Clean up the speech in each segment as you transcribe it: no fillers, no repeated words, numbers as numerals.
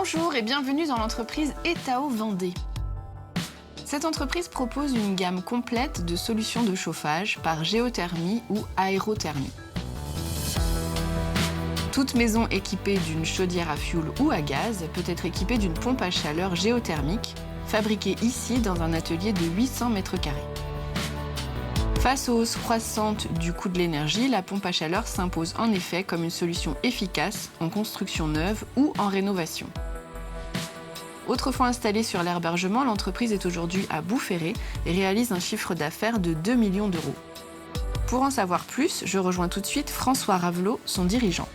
Bonjour et bienvenue dans l'entreprise Etao Vendée. Cette entreprise propose une gamme complète de solutions de chauffage par géothermie ou aérothermie. Toute maison équipée d'une chaudière à fioul ou à gaz peut être équipée d'une pompe à chaleur géothermique, fabriquée ici dans un atelier de 800 mètres carrés. Face aux hausses croissantes du coût de l'énergie, la pompe à chaleur s'impose en effet comme une solution efficace en construction neuve ou en rénovation. Autrefois installée sur l'Herbergement, l'entreprise est aujourd'hui à Boufféré et réalise un chiffre d'affaires de 2 millions d'euros. Pour en savoir plus, je rejoins tout de suite François Ravelot, son dirigeant.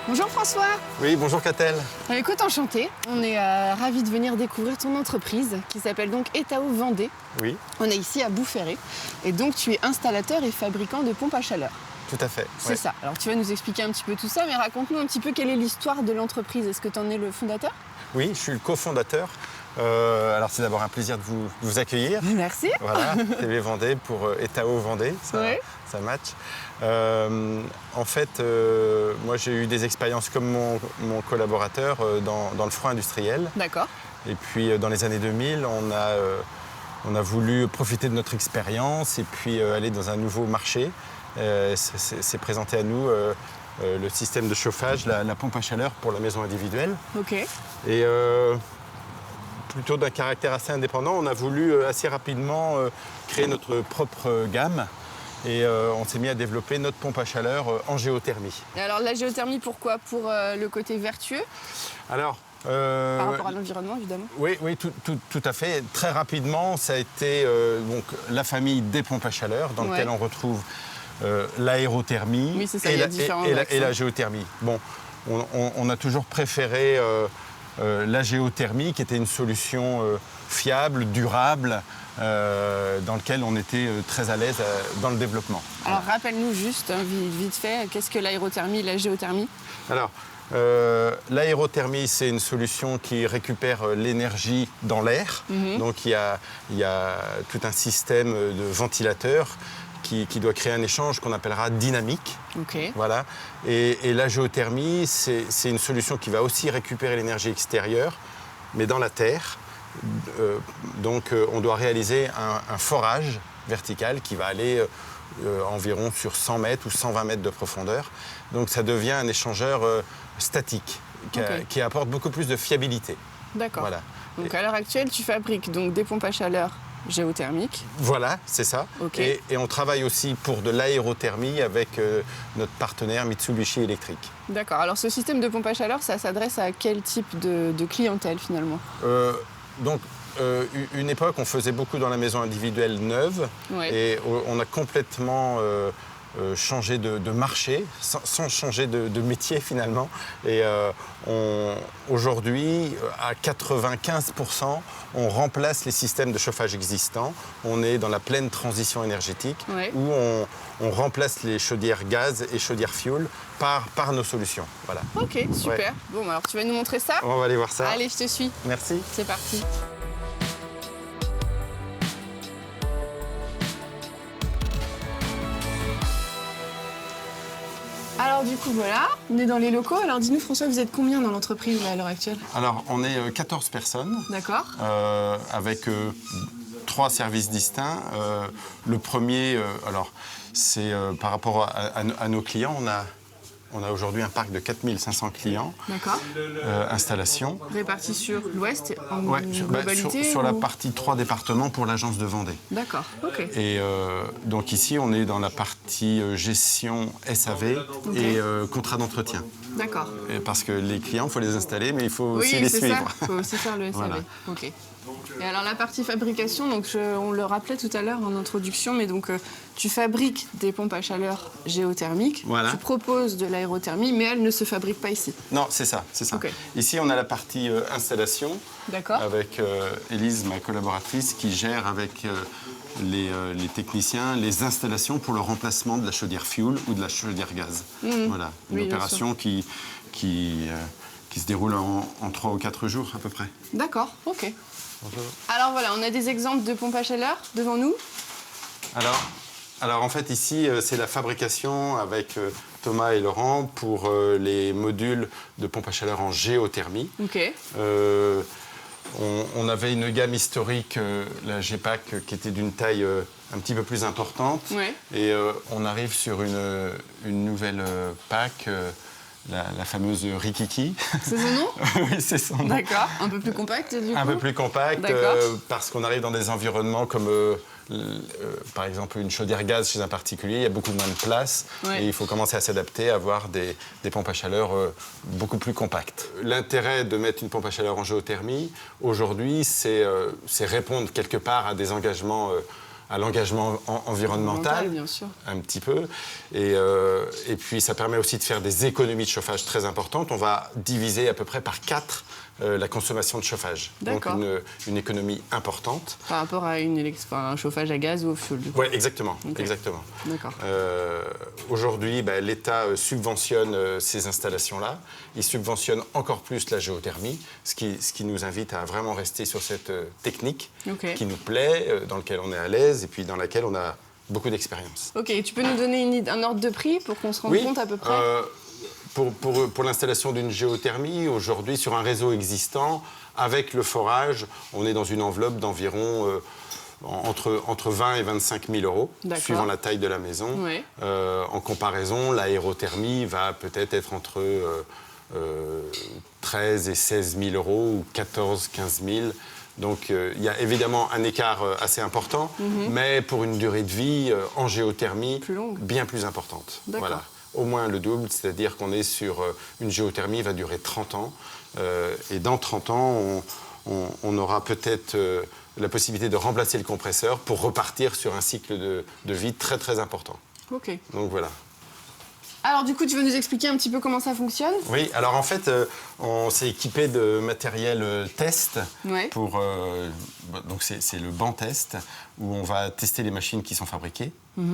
Bonjour François. Oui, bonjour Catel. Écoute, enchanté. On est ravis de venir découvrir ton entreprise qui s'appelle donc Etao Vendée. Oui. On est ici à Boufféré et donc tu es installateur et fabricant de pompes à chaleur. Tout à fait. C'est ça. Alors tu vas nous expliquer un petit peu tout ça, mais raconte-nous un petit peu quelle est l'histoire de l'entreprise. Est-ce que tu en es le fondateur? Oui, je suis le cofondateur. Alors c'est d'abord un plaisir de vous accueillir. Merci. Voilà, TV Vendée pour Etao Vendée, ça match. En fait, moi j'ai eu des expériences comme mon collaborateur dans le froid industriel. D'accord. Et puis dans les années 2000, on a voulu profiter de notre expérience et puis aller dans un nouveau marché. C'est présenté à nous le système de chauffage, la pompe à chaleur pour la maison individuelle. Ok. Et plutôt d'un caractère assez indépendant, on a voulu assez rapidement créer notre propre gamme. Et on s'est mis à développer notre pompe à chaleur en géothermie. Et alors la géothermie, pourquoi? Pour le côté vertueux? Alors, par rapport à l'environnement, évidemment. Oui, tout à fait. Très rapidement, ça a été donc, la famille des pompes à chaleur, dans laquelle on retrouve l'aérothermie oui, ça, et la géothermie. Bon, on a toujours préféré la géothermie, qui était une solution fiable, durable, dans laquelle on était très à l'aise dans le développement. Alors rappelle-nous juste, vite fait, qu'est-ce que l'aérothermie et la géothermie? Alors, l'aérothermie, c'est une solution qui récupère l'énergie dans l'air. Donc il y a tout un système de ventilateurs qui doit créer un échange qu'on appellera dynamique. Okay. Voilà. Et la géothermie, c'est une solution qui va aussi récupérer l'énergie extérieure, mais dans la terre. Donc on doit réaliser un forage vertical qui va aller environ sur 100 mètres ou 120 mètres de profondeur. Donc ça devient un échangeur statique qui apporte beaucoup plus de fiabilité. D'accord. Voilà. Donc à l'heure actuelle, tu fabriques donc des pompes à chaleur géothermiques. Voilà, c'est ça. Okay. Et on travaille aussi pour de l'aérothermie avec notre partenaire Mitsubishi Electric. D'accord. Alors ce système de pompe à chaleur, ça s'adresse à quel type de clientèle finalement? Une époque, on faisait beaucoup dans la maison individuelle neuve. Ouais. Et on a complètement changé de marché, sans changer de métier finalement. Et aujourd'hui, à 95%, on remplace les systèmes de chauffage existants. On est dans la pleine transition énergétique, où on remplace les chaudières gaz et chaudières fioul par nos solutions. Voilà. Ok, super. Ouais. Bon, alors tu vas nous montrer ça? On va aller voir ça. Allez, je te suis. Merci. C'est parti. Alors du coup, voilà, on est dans les locaux. Alors dis-nous François, vous êtes combien dans l'entreprise à l'heure actuelle? Alors on est 14 personnes. D'accord. Avec 3 services distincts. Le premier, c'est par rapport à nos clients. On a aujourd'hui un parc de 4500 clients. D'accord. Installation. Répartis sur l'Ouest en globalité sur la partie 3 départements pour l'agence de Vendée. D'accord, ok. Et donc ici, on est dans la partie gestion SAV et contrat d'entretien. D'accord. Parce que les clients, il faut les installer, mais il faut aussi les suivre. Il faut aussi faire le SAV. Voilà. Ok. Et alors la partie fabrication, donc on le rappelait tout à l'heure en introduction, mais donc tu fabriques des pompes à chaleur géothermiques, tu proposes de l'aérothermie, mais elles ne se fabriquent pas ici. Non, c'est ça. Okay. Ici, on a la partie installation, avec Élise, ma collaboratrice, qui gère avec les techniciens les installations pour le remplacement de la chaudière fioul ou de la chaudière gaz. Voilà, une opération qui se déroule en 3 ou 4 jours à peu près. D'accord, ok. Bonjour. Alors voilà, on a des exemples de pompes à chaleur devant nous. Alors en fait ici c'est la fabrication avec Thomas et Laurent, pour les modules de pompe à chaleur en géothermie. Ok. On avait une gamme historique, la GPAC, qui était d'une taille un petit peu plus importante. Ouais. Et on arrive sur une nouvelle PAC, la fameuse Rikiki. C'est son nom? Oui, c'est son nom. D'accord. Un peu plus compact, du coup? Un peu plus compact, D'accord. parce qu'on arrive dans des environnements comme, par exemple, une chaudière gaz chez un particulier, il y a beaucoup moins de place, Ouais. et il faut commencer à s'adapter à avoir des pompes à chaleur beaucoup plus compactes. L'intérêt de mettre une pompe à chaleur en géothermie, aujourd'hui, c'est répondre quelque part à des engagements à l'engagement environnemental, bien sûr. un petit peu. Et puis, ça permet aussi de faire des économies de chauffage très importantes. On va diviser à peu près par 4 la consommation de chauffage. Donc, une économie importante. Par rapport à un chauffage à gaz ou au fioul, du coup. Oui, exactement. Okay. Exactement. D'accord. Aujourd'hui, l'État subventionne ces installations-là. Il subventionne encore plus la géothermie, ce qui nous invite à vraiment rester sur cette technique qui nous plaît, dans laquelle on est à l'aise et puis dans laquelle on a beaucoup d'expérience. Ok, tu peux nous donner un ordre de prix pour qu'on se rende compte à peu près? Pour l'installation d'une géothermie, aujourd'hui, sur un réseau existant, avec le forage, on est dans une enveloppe d'environ entre 20 et 25 000 euros, suivant la taille de la maison. Ouais. En comparaison, l'aérothermie va peut-être être entre 13 et 16 000 euros ou 14 15 000. Donc, il y a évidemment un écart assez important, mais pour une durée de vie en géothermie bien plus importante. Voilà. Au moins le double, c'est-à-dire qu'on est sur une géothermie qui va durer 30 ans. Et dans 30 ans, on aura peut-être la possibilité de remplacer le compresseur pour repartir sur un cycle de vie très, très important. Ok. Donc voilà. Alors du coup, tu veux nous expliquer un petit peu comment ça fonctionne? Oui, alors en fait, on s'est équipé de matériel test. Ouais. Donc c'est le banc test, où on va tester les machines qui sont fabriquées. Là,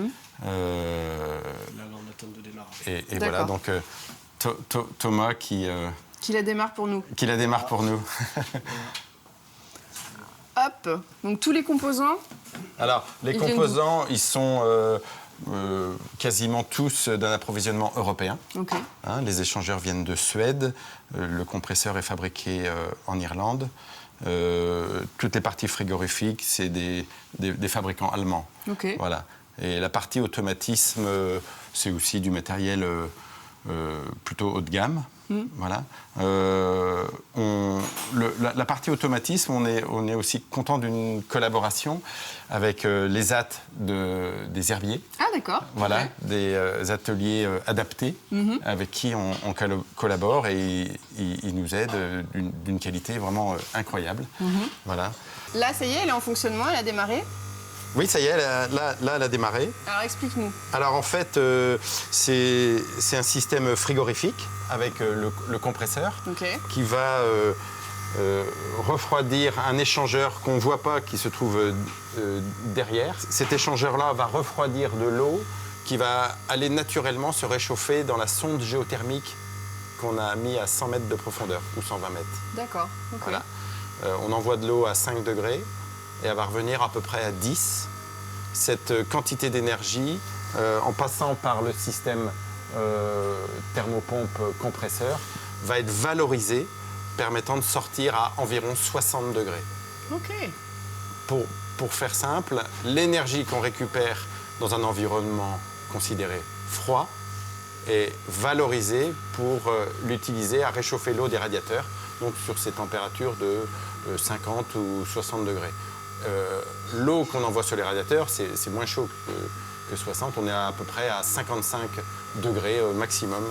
on attend de démarrer. Et voilà, donc Thomas qui la démarre pour nous. Qui la démarre pour nous. Hop, donc tous les composants. Alors, les composants, ils sont quasiment tous d'un approvisionnement européen. Okay. Les échangeurs viennent de Suède, le compresseur est fabriqué en Irlande. Toutes les parties frigorifiques, c'est des fabricants allemands. Okay. Voilà. Et la partie automatisme, c'est aussi du matériel plutôt haut de gamme. Voilà. La partie automatisme, on est aussi content d'une collaboration avec les AT des herbiers. Ah d'accord. Voilà, ouais. des ateliers adaptés avec qui on collabore et ils nous aident d'une qualité vraiment incroyable. Voilà. Là, ça y est, elle est en fonctionnement, elle a démarré. Oui, ça y est, là, elle a démarré. Alors, explique-nous. Alors, en fait, c'est un système frigorifique avec le compresseur qui va refroidir un échangeur qu'on ne voit pas, qui se trouve derrière. Cet échangeur-là va refroidir de l'eau qui va aller naturellement se réchauffer dans la sonde géothermique qu'on a mis à 100 mètres de profondeur, ou 120 mètres. D'accord. Okay. Voilà. On envoie de l'eau à 5 degrés. Et elle va revenir à peu près à 10. Cette quantité d'énergie, en passant par le système thermopompe compresseur, va être valorisée, permettant de sortir à environ 60 degrés. Ok. Pour faire simple, l'énergie qu'on récupère dans un environnement considéré froid est valorisée pour l'utiliser à réchauffer l'eau des radiateurs, donc sur ces températures de 50 ou 60 degrés. L'eau qu'on envoie sur les radiateurs, c'est moins chaud que 60. On est à peu près à 55 degrés maximum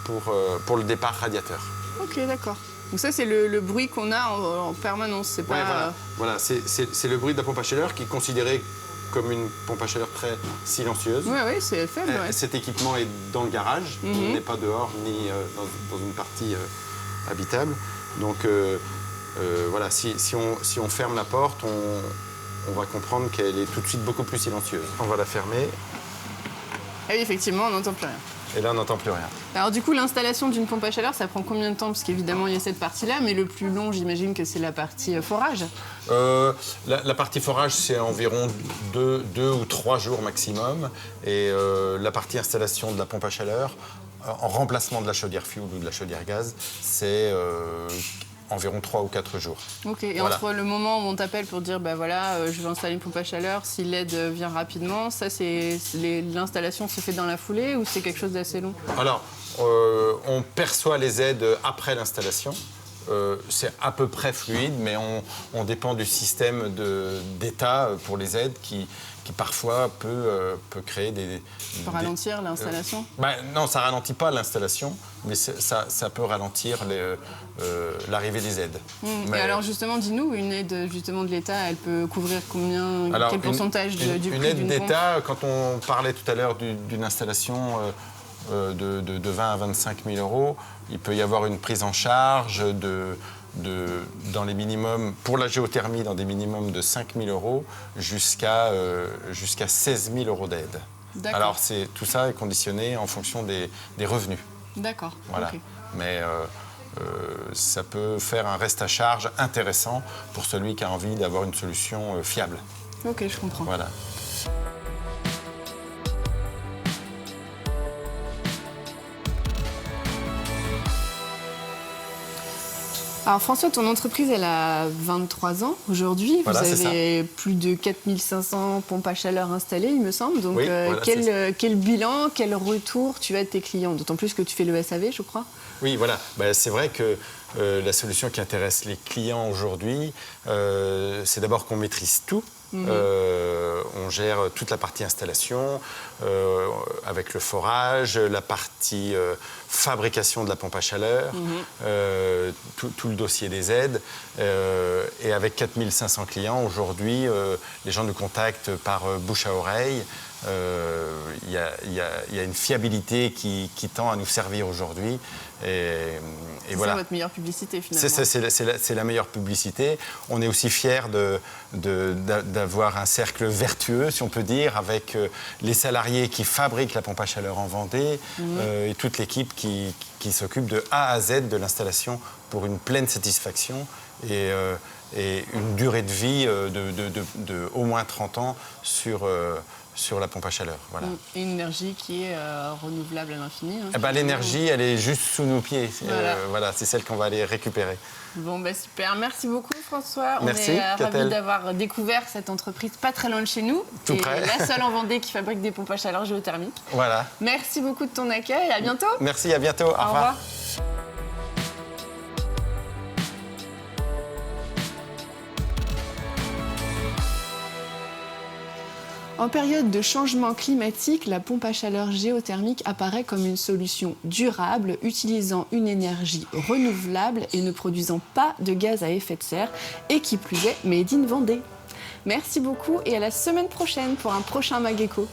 pour le départ radiateur. Ok, d'accord. Donc ça, c'est le bruit qu'on a en permanence. C'est pas... Voilà, c'est le bruit de la pompe à chaleur qui est considéré comme une pompe à chaleur très silencieuse. Oui, c'est faible. Ouais. Cet équipement est dans le garage, il n'est pas dehors ni dans une partie habitable. Donc voilà, si on ferme la porte, on va comprendre qu'elle est tout de suite beaucoup plus silencieuse. On va la fermer. Ah oui, effectivement, on n'entend plus rien. Et là, on n'entend plus rien. Alors du coup, l'installation d'une pompe à chaleur, ça prend combien de temps? Parce qu'évidemment, il y a cette partie-là, mais le plus long, j'imagine que c'est la partie forage. La partie forage, c'est environ 2 ou 3 jours maximum. Et la partie installation de la pompe à chaleur, en remplacement de la chaudière fioul ou de la chaudière gaz, c'est environ 3 ou 4 jours. Ok, et Voilà. entre le moment où on t'appelle pour dire je vais installer une pompe à chaleur, si l'aide vient rapidement, ça l'installation se fait dans la foulée ou c'est quelque chose d'assez long? Alors, on perçoit les aides après l'installation. C'est à peu près fluide, mais on dépend du système d'État pour les aides qui parfois peut créer des... Ça peut ralentir l'installation? Non, ça ne ralentit pas l'installation, mais ça peut ralentir l'arrivée des aides. Et alors justement, dis-nous, une aide justement de l'État, elle peut couvrir quel pourcentage du prix Une aide d'une pompe? d'État, quand on parlait tout à l'heure d'une installation de 20 à 25 000 euros, il peut y avoir une prise en charge dans les minimums, pour la géothermie, dans des minimums de 5 000 euros jusqu'à 16 000 euros d'aide. D'accord. Alors tout ça est conditionné en fonction des revenus. D'accord. Voilà. Ok. Mais ça peut faire un reste à charge intéressant pour celui qui a envie d'avoir une solution fiable. Ok, je comprends. Voilà. Alors François, ton entreprise, elle a 23 ans aujourd'hui. Voilà, vous c'est avez plus de 4500 pompes à chaleur installées, il me semble. Donc Oui, voilà, quel bilan, quel retour tu as de tes clients? D'autant plus que tu fais le SAV, je crois. Oui, voilà. C'est vrai que la solution qui intéresse les clients aujourd'hui, c'est d'abord qu'on maîtrise tout. On gère toute la partie installation, avec le forage, la partie fabrication de la pompe à chaleur, tout le dossier des aides. Et avec 4500 clients, aujourd'hui, les gens nous contactent par bouche à oreille. Il y a une fiabilité qui tend à nous servir aujourd'hui. Et voilà. C'est votre meilleure publicité, finalement. C'est la meilleure publicité. On est aussi fiers d'avoir un cercle vertueux, si on peut dire, avec les salariés qui fabriquent la pompe à chaleur en Vendée et toute l'équipe qui s'occupe de A à Z de l'installation pour une pleine satisfaction et une durée de vie de au moins 30 ans sur la pompe à chaleur. Voilà. Et une énergie qui est renouvelable à l'infini. L'énergie, elle est juste sous nos pieds. Voilà, c'est celle qu'on va aller récupérer. Bon, super. Merci beaucoup, François. Merci, On est ravis Catel. d'avoir découvert cette entreprise pas très loin de chez nous. Tout près. La seule en Vendée qui fabrique des pompes à chaleur géothermiques. Voilà. Merci beaucoup de ton accueil. À bientôt. Merci, à bientôt. Au revoir. Au revoir. En période de changement climatique, la pompe à chaleur géothermique apparaît comme une solution durable, utilisant une énergie renouvelable et ne produisant pas de gaz à effet de serre, et qui plus est, made in Vendée. Merci beaucoup et à la semaine prochaine pour un prochain Mag Éco.